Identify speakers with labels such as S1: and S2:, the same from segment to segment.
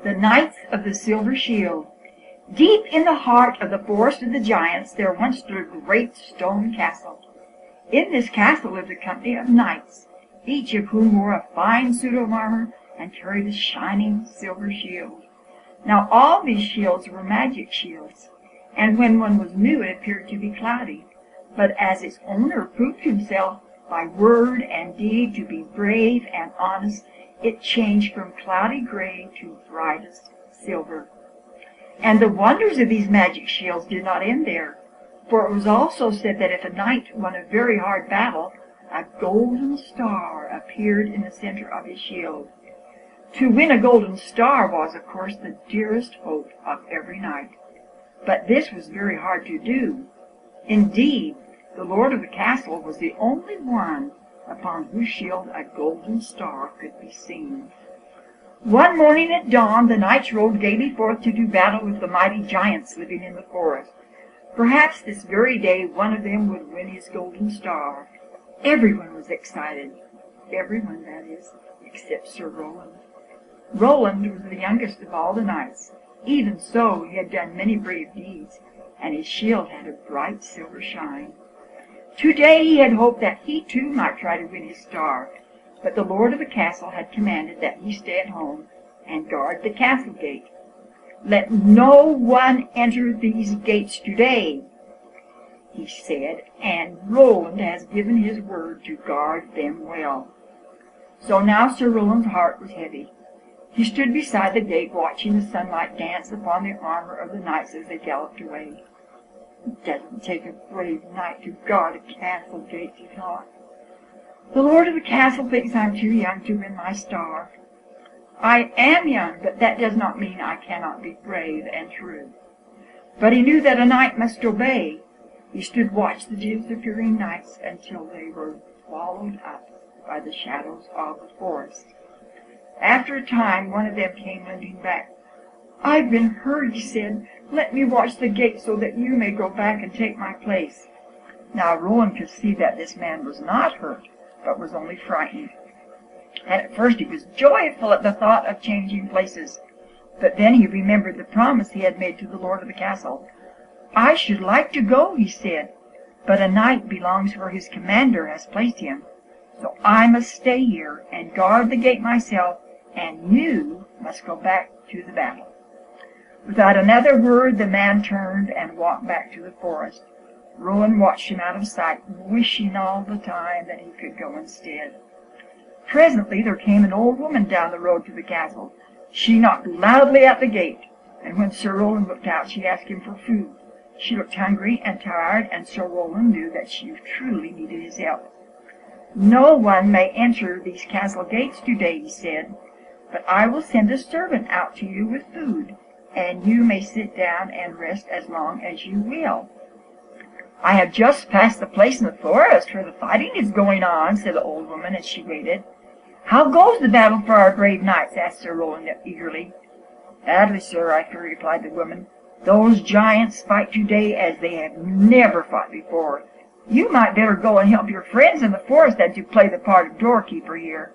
S1: The Knights of the Silver Shield. Deep in the heart of the Forest of the Giants there once stood a great stone castle. In this castle lived a company of knights, each of whom wore a fine suit of armor and carried a shining silver shield. Now all these shields were magic shields, and when one was new it appeared to be cloudy. But as its owner proved himself by word and deed to be brave and honest, it changed from cloudy gray to brightest silver. And the wonders of these magic shields did not end there, for it was also said that if a knight won a very hard battle, a golden star appeared in the center of his shield. To win a golden star was, of course, the dearest hope of every knight. But this was very hard to do. Indeed, the lord of the castle was the only one upon whose shield a golden star could be seen. One morning at dawn, the knights rode gaily forth to do battle with the mighty giants living in the forest. Perhaps this very day one of them would win his golden star. Everyone was excited. Everyone, that is, except Sir Roland. Roland was the youngest of all the knights. Even so, he had done many brave deeds, and his shield had a bright silver shine. Today he had hoped that he too might try to win his star, but the lord of the castle had commanded that he stay at home and guard the castle gate. "Let no one enter these gates today," he said, "and Roland has given his word to guard them well." So now Sir Roland's heart was heavy. He stood beside the gate watching the sunlight dance upon the armor of the knights as they galloped away. "It doesn't take a brave knight to guard a castle gate," he thought. "The lord of the castle thinks I'm too young to win my star. I am young, but that does not mean I cannot be brave and true." But he knew that a knight must obey. He stood watching the disappearing knights until they were swallowed up by the shadows of the forest. After a time, one of them came limping back. "I've been hurt," he said. "Let me watch the gate so that you may go back and take my place." Now Roland could see that this man was not hurt, but was only frightened. And at first he was joyful at the thought of changing places. But then he remembered the promise he had made to the lord of the castle. "I should like to go," he said, "but a knight belongs where his commander has placed him. So I must stay here and guard the gate myself, and you must go back to the battle." Without another word the man turned and walked back to the forest. Roland watched him out of sight, wishing all the time that he could go instead. Presently there came an old woman down the road to the castle. She knocked loudly at the gate, and when Sir Roland looked out she asked him for food. She looked hungry and tired, and Sir Roland knew that she truly needed his help. "No one may enter these castle gates today," he said, "but I will send a servant out to you with food, and you may sit down and rest as long as you will." "I have just passed the place in the forest where the fighting is going on," said the old woman as she waited. "How goes the battle for our brave knights?" asked Sir Roland eagerly. "Badly, sir, I fear," replied the woman. "Those giants fight today as they have never fought before. You might better go and help your friends in the forest than to play the part of doorkeeper here."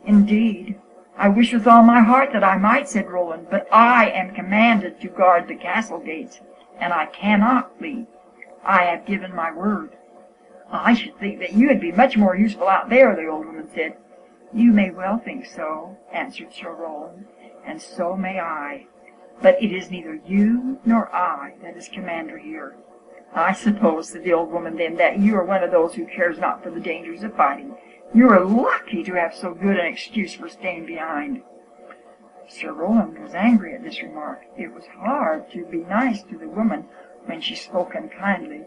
S1: "Indeed, I wish with all my heart that I might," said Roland, "but I am commanded to guard the castle gates, and I cannot leave. I have given my word." "I should think that you would be much more useful out there," the old woman said. "You may well think so," answered Sir Roland, "and so may I. But it is neither you nor I that is commander here." "I suppose," said the old woman then, "that you are one of those who cares not for the dangers of fighting. You are lucky to have so good an excuse for staying behind." Sir Roland was angry at this remark. It was hard to be nice to the woman when she spoke unkindly,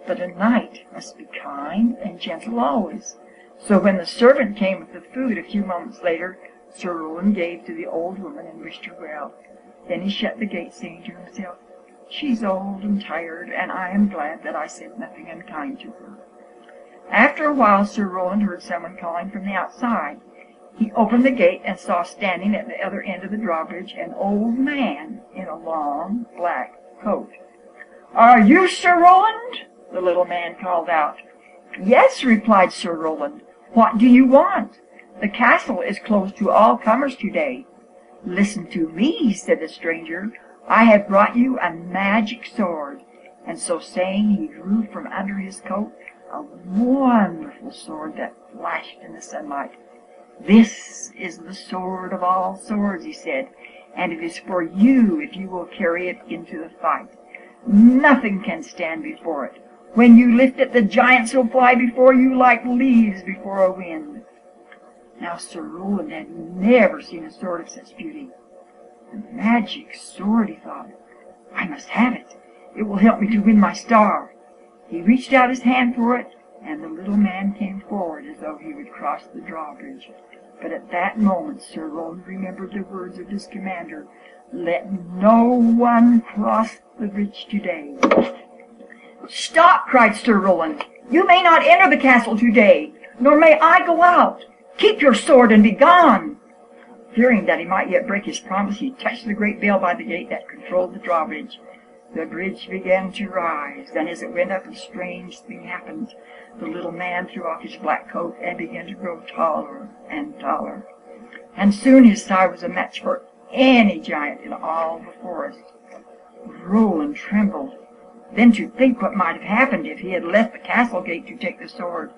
S1: but a knight must be kind and gentle always. So when the servant came with the food a few moments later, Sir Roland gave to the old woman and wished her well. Then he shut the gate, saying to himself, "She's old and tired, and I am glad that I said nothing unkind to her." After a while Sir Roland heard someone calling from the outside. He opened the gate and saw standing at the other end of the drawbridge an old man in a long black coat. "Are you Sir Roland?" the little man called out. "Yes," replied Sir Roland. "What do you want? The castle is closed to all comers today." "Listen to me," said the stranger. "I have brought you a magic sword." And so saying, he drew from under his coat a wonderful sword that flashed in the sunlight. "This is the sword of all swords," he said, "and it is for you if you will carry it into the fight. Nothing can stand before it. When you lift it, the giants will fly before you like leaves before a wind." Now Sir Roland had never seen a sword of such beauty. "A magic sword," he thought. "I must have it. It will help me to win my star." He reached out his hand for it, and the little man came forward as though he would cross the drawbridge. But at that moment Sir Roland remembered the words of his commander, "Let no one cross the bridge today." "Stop!" cried Sir Roland. "You may not enter the castle today, nor may I go out. Keep your sword and be gone." Fearing that he might yet break his promise, he touched the great bell by the gate that controlled the drawbridge. The bridge began to rise, and as it went up, a strange thing happened. The little man threw off his black coat and began to grow taller and taller. And soon his size was a match for any giant in all the forest. Roland trembled. Then to think what might have happened if he had left the castle gate to take the sword.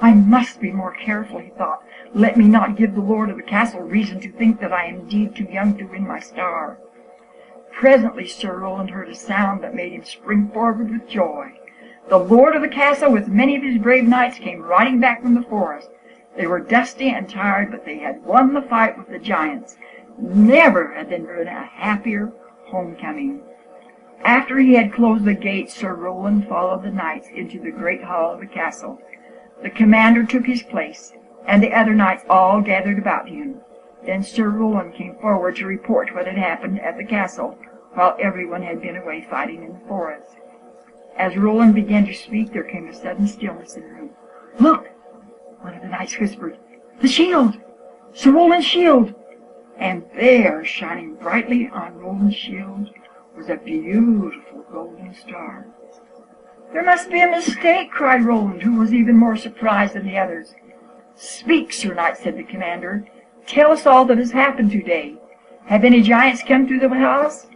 S1: "I must be more careful," he thought. "Let me not give the lord of the castle reason to think that I am indeed too young to win my star." Presently Sir Roland heard a sound that made him spring forward with joy. The lord of the castle with many of his brave knights came riding back from the forest. They were dusty and tired, but they had won the fight with the giants. Never had there been a happier homecoming. After he had closed the gates, Sir Roland followed the knights into the great hall of the castle. The commander took his place, and the other knights all gathered about him. Then Sir Roland came forward to report what had happened at the castle, while everyone had been away fighting in the forest. As Roland began to speak, there came a sudden stillness in the room. "Look!" one of the knights whispered. "The shield! Sir Roland's shield!" And there, shining brightly on Roland's shield, was a beautiful golden star. "There must be a mistake," cried Roland, who was even more surprised than the others. "Speak, Sir Knight," said the commander. "Tell us all that has happened today. Have any giants come to the house?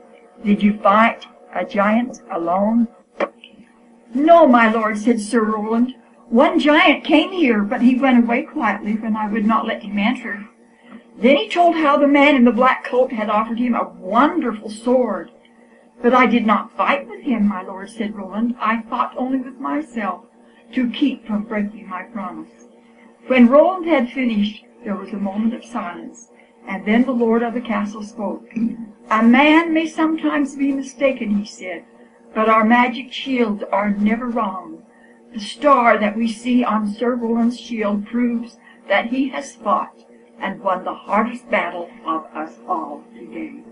S1: Did you fight a giant alone?" "No, my lord," said Sir Roland. "One giant came here, but he went away quietly when I would not let him enter. Then he told how the man in the black coat had offered him a wonderful sword. But I did not fight with him, my lord," said Roland. "I fought only with myself, to keep from breaking my promise." When Roland had finished, there was a moment of silence, and then the lord of the castle spoke. "A man may sometimes be mistaken," he said, "but our magic shields are never wrong. The star that we see on Sir Roland's shield proves that he has fought and won the hardest battle of us all today."